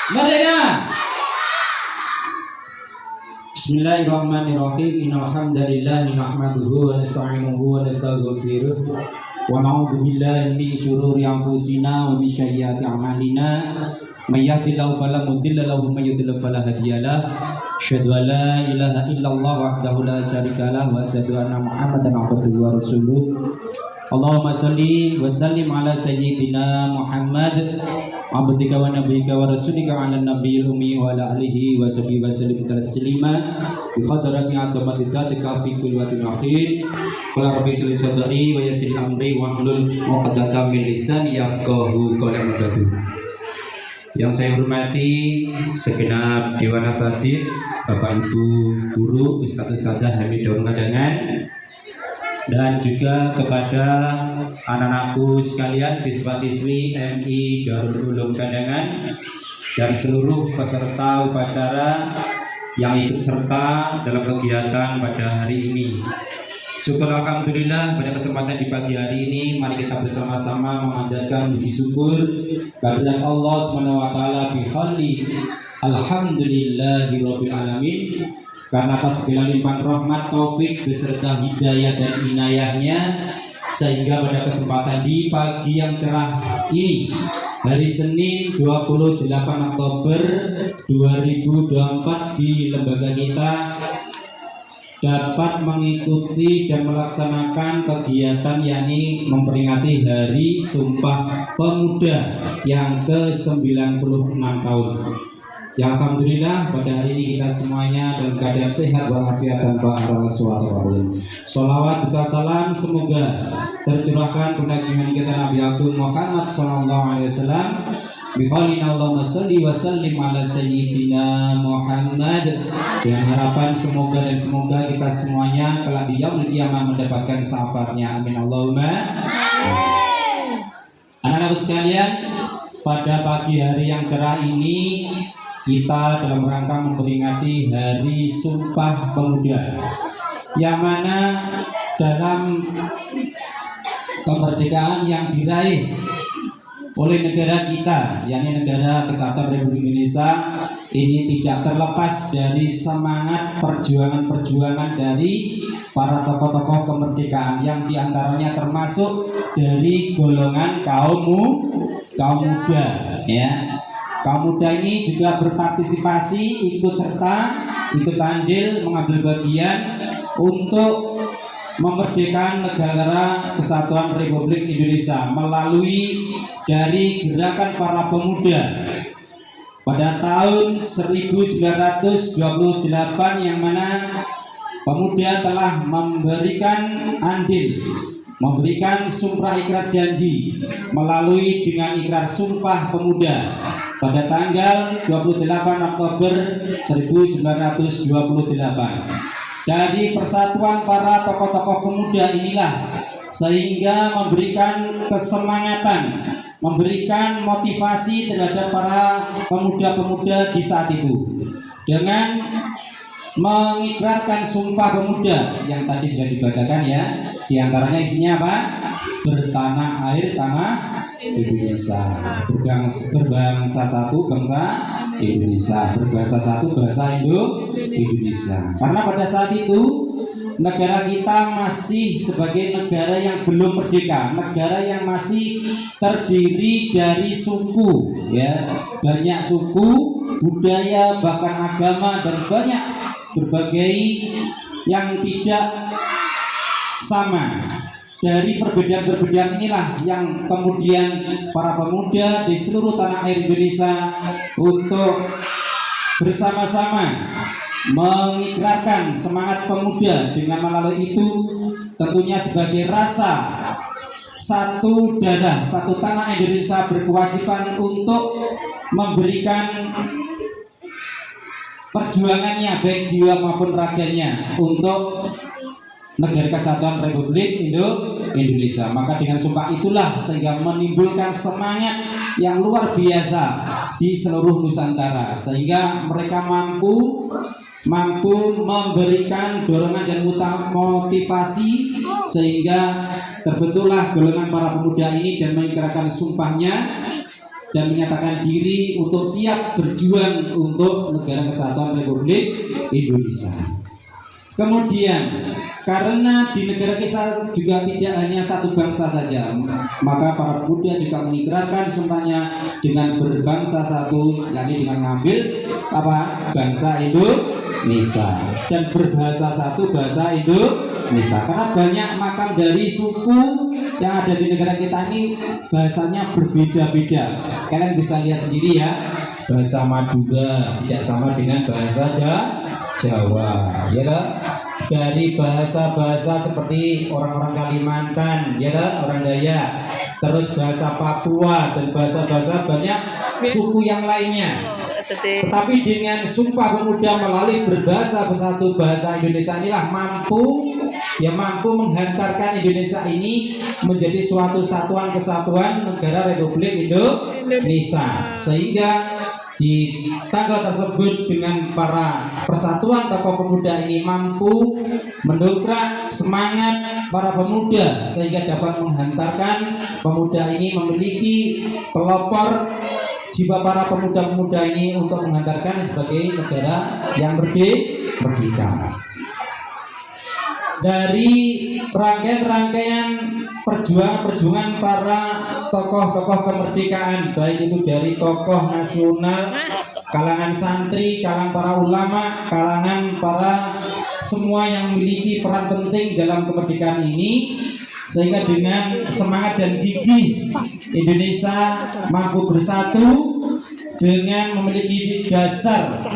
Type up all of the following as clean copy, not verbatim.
Merdeka. Bismillahirrahmanirrahim. Innal hamdalillah nahmaduhu wa nasta'inuhu wa nastaghfiruh wa na'udzu billahi min shururi anfusina wa min sayyiati a'malina. May yahdihillahu fala mudilla lahu wa may yudlil fala hadiya lahu. Asyhadu an la ilaha illallah wahdahu la syarika lahu wa asyhadu anna Muhammadan abduhu wa rasuluh. Allahumma shalli wa sallim ala sayyidina Muhammad abdika wa nabiyyika wa rasulika ala nabiyil ummi wa ala alihi wa sahbihi wa sallim taslima bi hadrati aqamatika fi kulli waqtin akhir. Qala rabbi shlih sadri wa yassir amri wa hlul 'uqdatam min lisani yafqahu qawli. Yang saya hormati segenap Dewan Asatidz, Bapak Ibu guru, Ustadz-ustadzah Hamidaun Kadangan, dan juga kepada anak-anakku sekalian, siswa-siswi MI Darul Ulum Kadangan, dan seluruh peserta upacara yang ikut serta dalam kegiatan pada hari ini. Syukur alhamdulillah, pada kesempatan di pagi hari ini mari kita bersama-sama memanjatkan puji syukur kehadirat Allah SWT bihamdi alhamdulillahirabbil alamin, karena atas segala limpahan rahmat, taufik beserta hidayah dan inayahnya, sehingga pada kesempatan di pagi yang cerah ini, hari Senin 28 Oktober 2024, di lembaga kita dapat mengikuti dan melaksanakan kegiatan yakni memperingati Hari Sumpah Pemuda yang ke-96 tahun. Ya alhamdulillah, pada hari ini kita semuanya dalam keadaan sehat walafiat tanpa ada suatu apapun. Sholawat dan salam semoga tercurahkan pada junjungan kita Nabi Agung Muhammad SAW. Biqaulina Allahumma sholli wa sallim ala sayyidina Muhammad, dengan harapan semoga kita semuanya kelak di yaumul qiyamah mendapatkan syafaatnya. Amin Allahumma. Anak-anak sekalian, pada pagi hari yang cerah ini kita dalam rangka memperingati Hari Sumpah Pemuda, yang mana dalam kemerdekaan yang diraih oleh negara kita, yakni negara Kesatuan Republik Indonesia, ini tidak terlepas dari semangat perjuangan dari para tokoh-tokoh kemerdekaan, yang diantaranya termasuk dari golongan kaum muda, ya. Kaum muda ini juga berpartisipasi, ikut andil, mengambil bagian untuk memerdekakan negara Kesatuan Republik Indonesia melalui dari gerakan para pemuda pada tahun 1928, yang mana pemuda telah memberikan andil, memberikan sumpah ikrar janji melalui dengan ikrar Sumpah Pemuda pada tanggal 28 Oktober 1928. Dari persatuan para tokoh-tokoh pemuda inilah sehingga memberikan kesemangatan, memberikan motivasi terhadap para pemuda-pemuda di saat itu, dengan mengikrarkan Sumpah Pemuda yang tadi sudah dibacakan, ya. Di antaranya isinya apa? Bertanah air tanah Indonesia, berbangsa satu bangsa Indonesia, berbahasa satu bahasa Indonesia. Karena pada saat itu negara kita masih sebagai negara yang belum merdeka, negara yang masih terdiri dari suku, ya, banyak suku, budaya, bahkan agama, dan banyak berbagai yang tidak sama. Dari perbedaan-perbedaan inilah yang kemudian para pemuda di seluruh tanah air Indonesia untuk bersama-sama mengikrarkan semangat pemuda, dengan melalui itu tentunya sebagai rasa satu darah, satu tanah Indonesia berkewajiban untuk memberikan perjuangannya baik jiwa maupun raganya untuk negara Kesatuan Republik Indonesia. Maka dengan sumpah itulah sehingga menimbulkan semangat yang luar biasa di seluruh Nusantara, sehingga mereka mampu memberikan dorongan dan motivasi, sehingga terbentuklah golongan para pemuda ini dan mengikrarkan sumpahnya dan menyatakan diri untuk siap berjuang untuk Negara Kesatuan Republik Indonesia. Kemudian karena di negara kita juga tidak hanya satu bangsa saja, maka para pemuda juga mengikrarkan sumpahnya dengan berbangsa satu, yakni dengan mengambil bangsa Indonesia dan berbahasa satu, bahasa Indonesia. Karena banyak makam dari suku yang ada di negara kita ini bahasanya berbeda-beda. Kalian bisa lihat sendiri ya, bahasa Madura tidak sama dengan bahasa Jawa, ya kan? Dari bahasa-bahasa seperti orang-orang Kalimantan, ya kan? Orang Dayak, terus bahasa Papua dan bahasa-bahasa banyak suku yang lainnya. Tetapi dengan Sumpah Pemuda melalui berbahasa bersatu bahasa Indonesia inilah mampu menghantarkan Indonesia ini menjadi suatu satuan kesatuan negara Republik Indonesia, sehingga di tanggal tersebut dengan para persatuan tokoh pemuda ini mampu mendongkrak semangat para pemuda sehingga dapat menghantarkan pemuda ini memiliki pelopor jiwa para pemuda-pemuda ini untuk menghantarkan sebagai negara yang merdeka. Dari rangkaian perjuangan para tokoh-tokoh kemerdekaan, baik itu dari tokoh nasional, kalangan santri, kalangan para ulama, kalangan para semua yang memiliki peran penting dalam kemerdekaan ini, sehingga dengan semangat dan gigih Indonesia mampu bersatu dengan memiliki dasar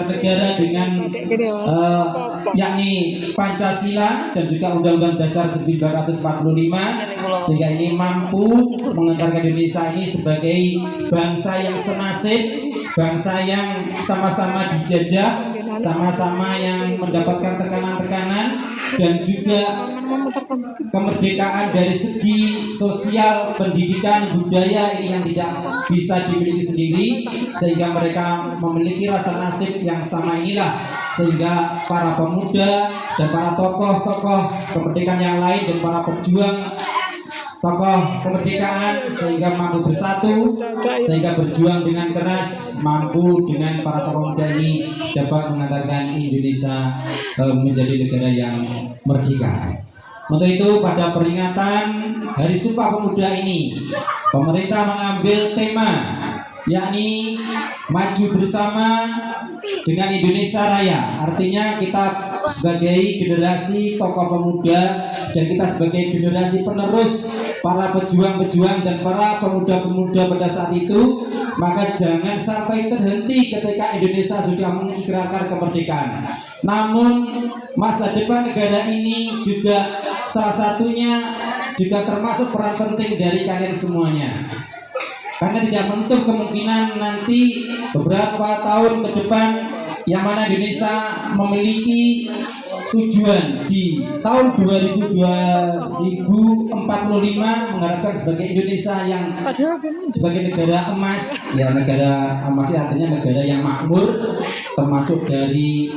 negara dengan yakni Pancasila dan juga Undang-Undang Dasar 1945, sehingga ini mampu mengantarkan Indonesia ini sebagai bangsa yang senasib, bangsa yang sama-sama dijajah, sama-sama yang mendapatkan tekanan-tekanan, dan juga kemerdekaan dari segi sosial, pendidikan, budaya ini yang tidak bisa dimiliki sendiri, sehingga mereka memiliki rasa nasib yang sama inilah, sehingga para pemuda dan para tokoh-tokoh kemerdekaan yang lain dan para pejuang tokoh kemerdekaan sehingga mampu bersatu, sehingga berjuang dengan keras, mampu dengan para tokoh muda ini dapat mengantarkan Indonesia menjadi negara yang merdeka. Untuk itu pada peringatan Hari Sumpah Pemuda ini, pemerintah mengambil tema yakni maju bersama dengan Indonesia Raya. Artinya kita sebagai generasi tokoh pemuda dan kita sebagai generasi penerus para pejuang-pejuang dan para pemuda-pemuda pada saat itu, maka jangan sampai terhenti ketika Indonesia sudah mengikrarkan kemerdekaan. Namun masa depan negara ini juga salah satunya juga termasuk peran penting dari kalian semuanya. Karena tidak menutup kemungkinan nanti beberapa tahun ke depan yang mana Indonesia memiliki tujuan di tahun 2045 mengharapkan sebagai Indonesia yang sebagai negara emas, ya negara emas artinya negara yang makmur, termasuk dari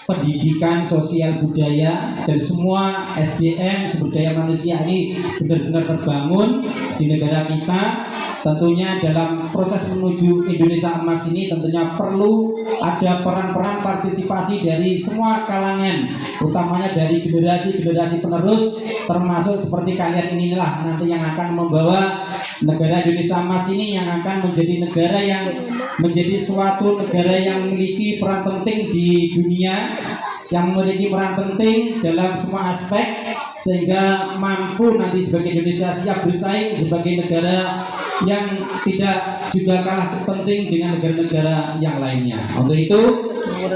pendidikan, sosial, budaya, dan semua SDM, sumber daya manusia ini benar-benar terbangun di negara kita. Tentunya dalam proses menuju Indonesia emas ini tentunya perlu ada peran-peran partisipasi dari semua kalangan, utamanya dari generasi-generasi penerus, termasuk seperti kalian inilah nanti yang akan membawa negara Indonesia emas ini, yang akan menjadi negara yang menjadi suatu negara yang memiliki peran penting di dunia, yang memiliki peran penting dalam semua aspek, sehingga mampu nanti sebagai Indonesia siap bersaing sebagai negara yang tidak juga kalah penting dengan negara-negara yang lainnya. Untuk itu,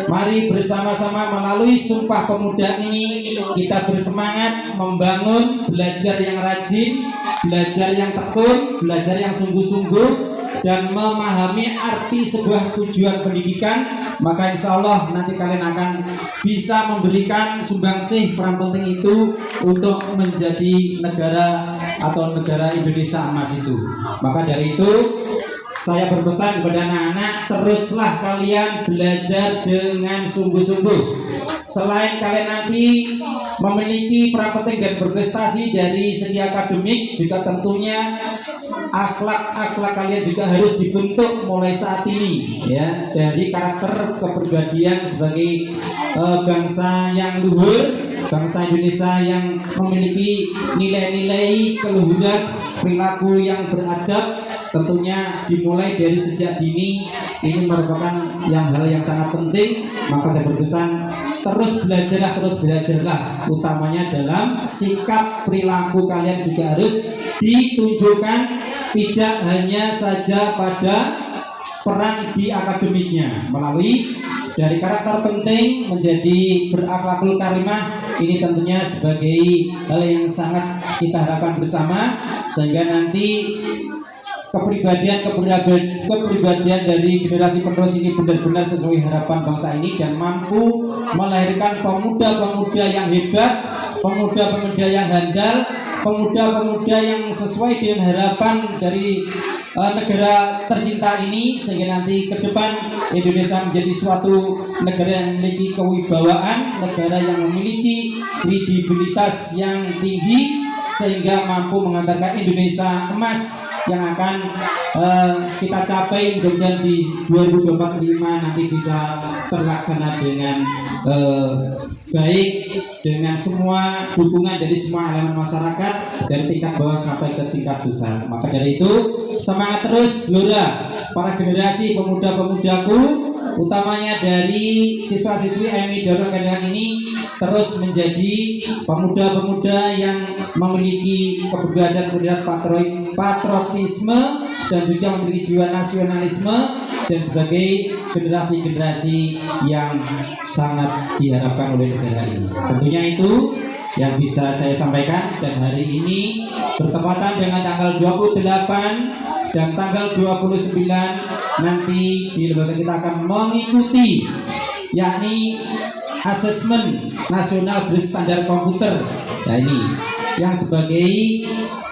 mari bersama-sama melalui Sumpah Pemuda ini kita bersemangat membangun, belajar yang rajin, belajar yang tekun, belajar yang sungguh-sungguh, dan memahami arti sebuah tujuan pendidikan. Maka insya Allah nanti kalian akan bisa memberikan sumbangsih peran penting itu untuk menjadi negara atau negara Indonesia emas itu. Maka dari itu saya berpesan kepada anak-anak, teruslah kalian belajar dengan sungguh-sungguh. Selain kalian nanti memiliki peran penting dan berprestasi dari segi akademik, juga tentunya akhlak kalian juga harus dibentuk mulai saat ini, ya, dari karakter kepribadian sebagai bangsa yang luhur, bangsa Indonesia yang memiliki nilai-nilai keluhuran, perilaku yang beradab. Tentunya dimulai dari sejak dini, ini merupakan hal yang sangat penting. Maka saya berpesan, terus belajarlah, utamanya dalam sikap perilaku kalian juga harus ditunjukkan, tidak hanya saja pada peran di akademiknya, melalui dari karakter penting menjadi berakhlakul karimah. Ini tentunya sebagai hal yang sangat kita harapkan bersama, sehingga nanti kepribadian dari generasi penerus ini benar-benar sesuai harapan bangsa ini dan mampu melahirkan pemuda-pemuda yang hebat, pemuda-pemuda yang handal, pemuda-pemuda yang sesuai dengan harapan dari negara tercinta ini, sehingga nanti ke depan Indonesia menjadi suatu negara yang memiliki kewibawaan, negara yang memiliki kredibilitas yang tinggi, sehingga mampu mengantarkan Indonesia emas yang akan kita capai mudah-mudahan di 2025 nanti bisa terlaksana dengan baik, dengan semua dukungan dari semua elemen masyarakat dari tingkat bawah sampai ke tingkat pusat. Maka dari itu semangat terus gelora para generasi pemuda-pemudaku, utamanya dari siswa-siswi MI Darul Kandangan ini, terus menjadi pemuda-pemuda yang memiliki kepribadian patriotisme dan juga memiliki jiwa nasionalisme, dan sebagai generasi-generasi yang sangat diharapkan oleh negara ini. Tentunya itu yang bisa saya sampaikan, dan hari ini bertepatan dengan tanggal 28 dan tanggal 29 nanti di lembaga kita akan mengikuti, yakni asesmen nasional berstandar komputer. Nah, ini yang sebagai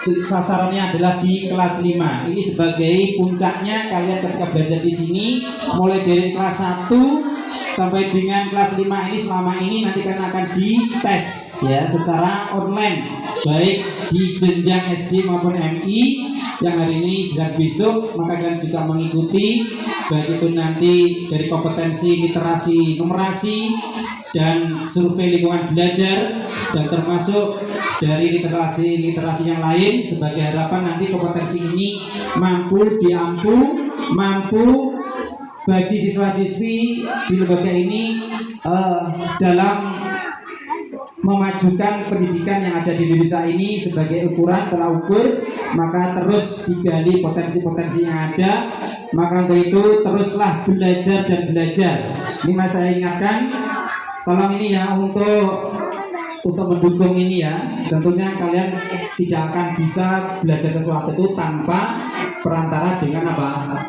sasarannya adalah di kelas 5. Ini sebagai puncaknya kalian ketika belajar di sini, mulai dari kelas 1 sampai dengan kelas 5 ini. Selama ini nanti kalian akan dites ya secara online, baik di jenjang SD maupun MI yang hari ini dan besok. Maka kalian juga mengikuti baik itu nanti dari kompetensi literasi numerasi dan survei lingkungan belajar, dan termasuk dari literasi yang lain, sebagai harapan nanti kompetensi ini mampu bagi siswa-siswi di lembaga ini dalam memajukan pendidikan yang ada di Indonesia ini sebagai ukuran tolak ukur. Maka terus digali potensi-potensi yang ada. Maka untuk itu teruslah belajar dan belajar. Ini mas saya ingatkan, tolong ini ya, untuk mendukung ini ya. Tentunya kalian tidak akan bisa belajar sesuatu itu tanpa perantara dengan apa?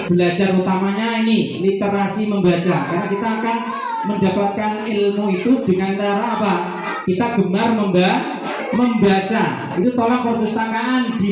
Belajar utamanya ini literasi membaca, karena kita akan mendapatkan ilmu itu dengan cara apa? Kita gemar membaca. Itu tolak perpustakaan di